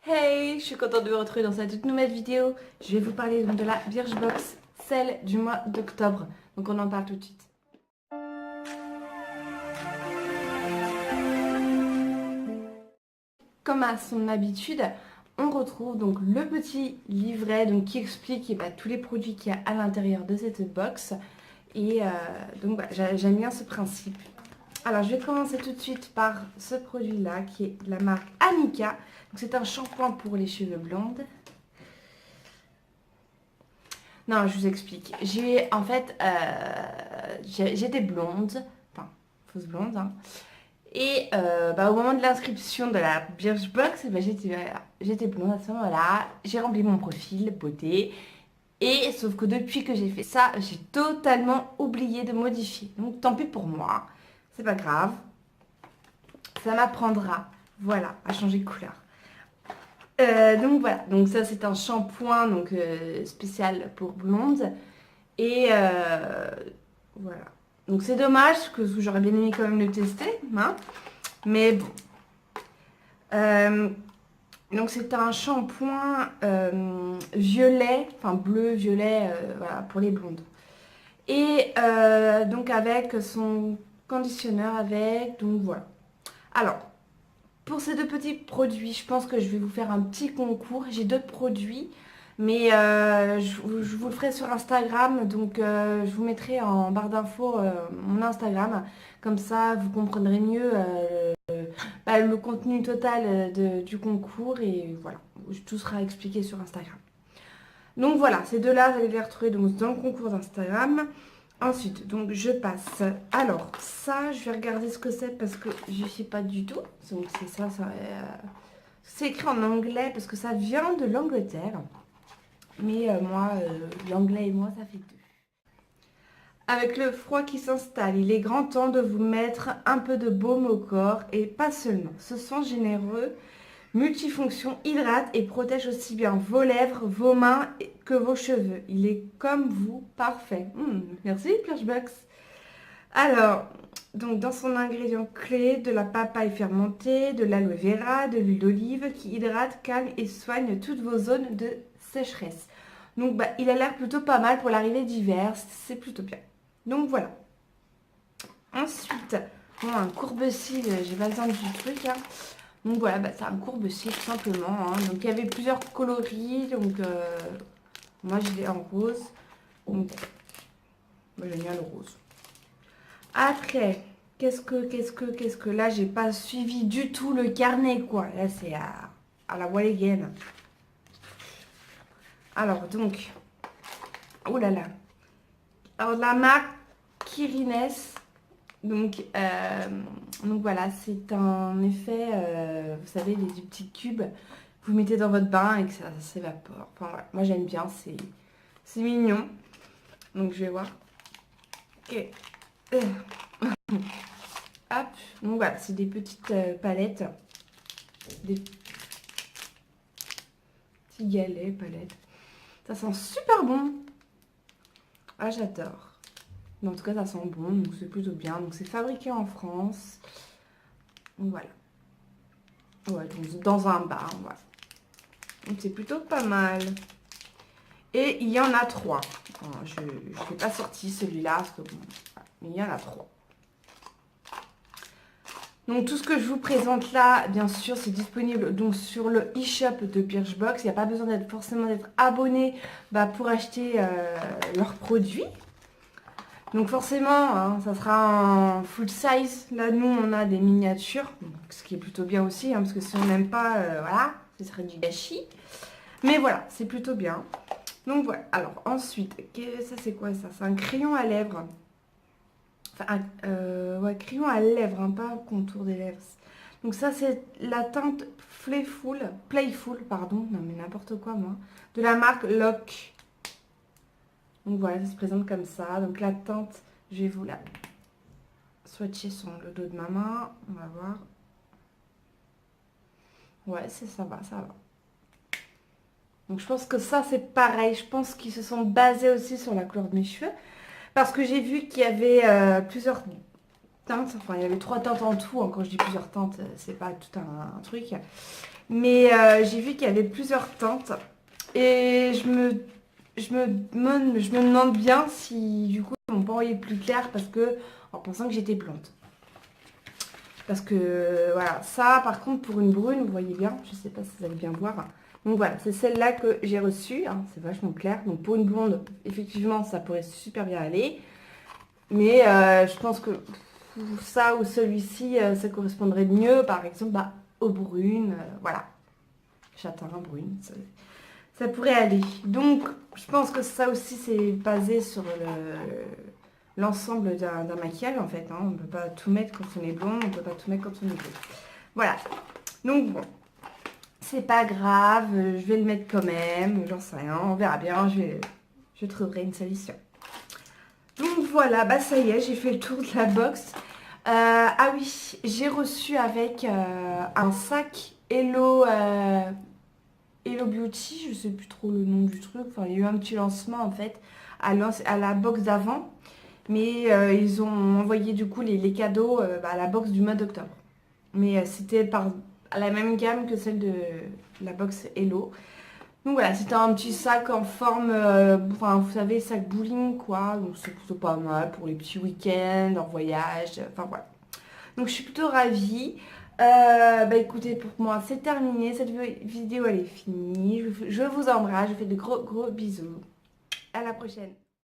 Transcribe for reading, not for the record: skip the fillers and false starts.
Hey, je suis contente de vous retrouver dans cette toute nouvelle vidéo. Je vais vous parler donc de la Birchbox, celle du mois d'octobre. Donc on en parle tout de suite. Comme à son habitude, on retrouve donc le petit livret donc, qui explique tous les produits qu'il y a à l'intérieur de cette box. Et donc voilà, j'aime bien ce principe. Alors je vais commencer tout de suite par ce produit-là qui est de la marque Amika. C'est un shampoing pour les cheveux blondes. Non, je vous explique. J'étais blonde, enfin, fausse blonde, hein. Et au moment de l'inscription de la Birchbox, j'étais blonde à ce moment-là. J'ai rempli mon profil, beauté. Et sauf que depuis que j'ai fait ça, j'ai totalement oublié de modifier. Donc tant pis pour moi. C'est pas grave. Ça m'apprendra, voilà, à changer de couleur. Donc voilà, donc ça c'est un shampoing spécial pour blonde. Et voilà. Donc c'est dommage que j'aurais bien aimé quand même le tester, hein. Mais bon. Euh, donc c'est un shampoing violet, enfin bleu-violet, voilà, pour les blondes. Et donc avec son conditionneur avec, donc voilà. Alors, pour ces deux petits produits, je pense que je vais vous faire un petit concours. J'ai d'autres produits, mais je vous le ferai sur Instagram. Donc, je vous mettrai en barre d'infos mon Instagram. Comme ça, vous comprendrez mieux le contenu total du concours. Et voilà, tout sera expliqué sur Instagram. Donc voilà, ces deux-là, vous allez les retrouver donc, dans le concours d'Instagram. Ensuite, donc je passe. Alors, ça, je vais regarder ce que c'est parce que je ne sais pas du tout. Donc c'est ça, c'est écrit en anglais parce que ça vient de l'Angleterre. Mais moi, l'anglais et moi, ça fait deux. Avec le froid qui s'installe, il est grand temps de vous mettre un peu de baume au corps et pas seulement. Ce soin généreux, multifonction, hydrate et protège aussi bien vos lèvres, vos mains que vos cheveux. Il est comme vous, parfait. Merci, Birchbox. Alors, donc dans son ingrédient clé, de la papaye fermentée, de l'aloe vera, de l'huile d'olive qui hydrate, calme et soigne toutes vos zones de sécheresse. Donc il a l'air plutôt pas mal pour l'arrivée d'hiver, c'est plutôt bien. Donc voilà. Ensuite, bon, un courbe-cils, j'ai pas besoin du truc, hein. Donc voilà, c'est un courbe-cils tout simplement, hein. Donc il y avait plusieurs coloris, donc moi je l'ai en rose. Donc moi j'aime bien le rose. Après, qu'est-ce que là, j'ai pas suivi du tout le carnet, quoi. Là, c'est à la wall again. Alors, donc, oh là là. Alors, la marque Kirines. Donc voilà, c'est un effet, vous savez, des petits cubes. Vous mettez dans votre bain et que ça s'évapore. Enfin, voilà. Moi, j'aime bien, c'est mignon. Donc, je vais voir. Ok. Hop, donc voilà, c'est des petites palettes, des petits galets, palettes. Ça sent super bon. Ah, j'adore. En tout cas, ça sent bon, donc c'est plutôt bien. Donc c'est fabriqué en France. Donc voilà. Ouais, donc dans un bar, voilà. Donc c'est plutôt pas mal. Et il y en a 3. Je ne l'ai pas sorti celui-là, parce que bon, voilà. Mais il y en a 3. Donc tout ce que je vous présente là, bien sûr, c'est disponible donc sur le e-shop de Birchbox. Il n'y a pas besoin forcément d'être abonné pour acheter leurs produits. Donc forcément, hein, ça sera en full size. Là, nous, on a des miniatures, ce qui est plutôt bien aussi, hein, parce que si on n'aime pas, voilà, ce serait du gâchis. Mais voilà, c'est plutôt bien. Donc voilà. Alors ensuite, ça c'est quoi ça? C'est un crayon à lèvres. Enfin, ouais, crayon à lèvres, hein, pas contour des lèvres. Donc ça, c'est la teinte Playful, pardon, non mais n'importe quoi moi, de la marque Lock. Donc voilà, ça se présente comme ça. Donc la teinte, je vais vous la swatcher sur le dos de ma main. On va voir. Ouais, ça va, ça va. Donc je pense que ça, c'est pareil. Je pense qu'ils se sont basés aussi sur la couleur de mes cheveux. Parce que j'ai vu qu'il y avait plusieurs teintes. Enfin, il y avait 3 teintes en tout. Quand je dis plusieurs teintes, c'est pas tout un truc. Mais j'ai vu qu'il y avait plusieurs teintes. Et je me demande bien si du coup ils m'ont pas envoyé plus clair parce que en pensant que j'étais blonde. Parce que voilà, ça par contre pour une brune, vous voyez bien, je sais pas si vous allez bien voir. Donc voilà, c'est celle-là que j'ai reçue, hein, c'est vachement clair. Donc pour une blonde, effectivement, ça pourrait super bien aller. Mais je pense que ça ou celui-ci, ça correspondrait mieux, par exemple, bah, aux brunes, voilà. Châtain, brune, ça pourrait aller. Donc, je pense que ça aussi, c'est basé sur l'ensemble d'un maquillage, en fait. Hein. On ne peut pas tout mettre quand on est blond, on ne peut pas tout mettre quand on est bleu. Voilà. Donc, bon, c'est pas grave, je vais le mettre quand même, j'en sais rien, on verra bien, je trouverai une solution. Donc voilà, bah ça y est, j'ai fait le tour de la box. Ah oui, j'ai reçu avec un sac Hello Beauty, je sais plus trop le nom du truc. Enfin, il y a eu un petit lancement en fait à la box d'avant. Mais ils ont envoyé du coup les cadeaux à la box du mois d'octobre. Mais c'était à la même gamme que celle de la box Hello. Donc voilà, c'était un petit sac en forme, enfin vous savez, sac bowling quoi. Donc c'est plutôt pas mal pour les petits week-ends, en voyage, enfin voilà. Donc je suis plutôt ravie. Bah écoutez, pour moi c'est terminé, cette vidéo elle est finie. Je vous embrasse, je vous fais de gros bisous. À la prochaine.